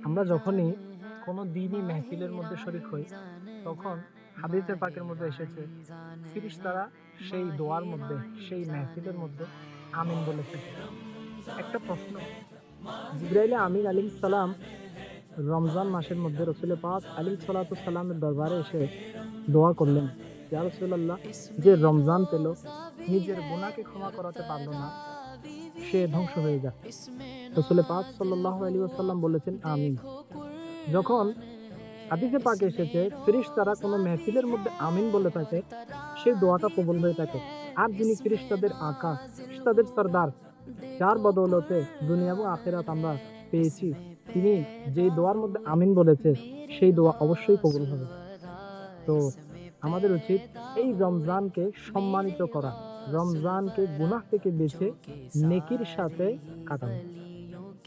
আমরা যখনই কোনো দিনই মেহফিলের মধ্যে শরিক হই, তখন হাদিসে পাকের মধ্যে এসেছে ফিরিশতারা সেই দোয়ার মধ্যে, সেই মেহফিলের মধ্যে আমিন বলে থাকে। একটা প্রশ্ন, জিবরাইল আমিন আলাইহিস সালাম রমজান মাসের মধ্যে রাসূল পাক আলাইহিস সালাতু সালামের দরবারে এসে দোয়া করলেন, ইয়া রাসূলুল্লাহ, যে রমজান পেল নিজের গুনাহকে ক্ষমা করাতে পারল না, সে ধ্বংস হয়ে যাক। রাসূল পাক সাল্লাল্লাহু আলাইহি ওয়াসাল্লাম বলেছেন আমিন। যখন হাদিসে পাকে এসেছে ফেরেশতারা কোনো মেহফিলের মধ্যে আমিন বলে থাকে, সেই দোয়াটা কবুল হয়ে থাকে। আর যিনি ফেরেশতাদের আকা, ফেরেশতাদের সরদার, যার বদৌলতে দুনিয়া এবং আখিরাত আমরা পেয়েছি, তিনি যেই দোয়ার মধ্যে আমিন বলেছে সেই দোয়া অবশ্যই কবুল হবে। তো আমাদের উচিত এই রমজানকে সম্মানিত করা, রমজানকে গুনাহ থেকে বেঁচে নেকির সাথে কাটানো।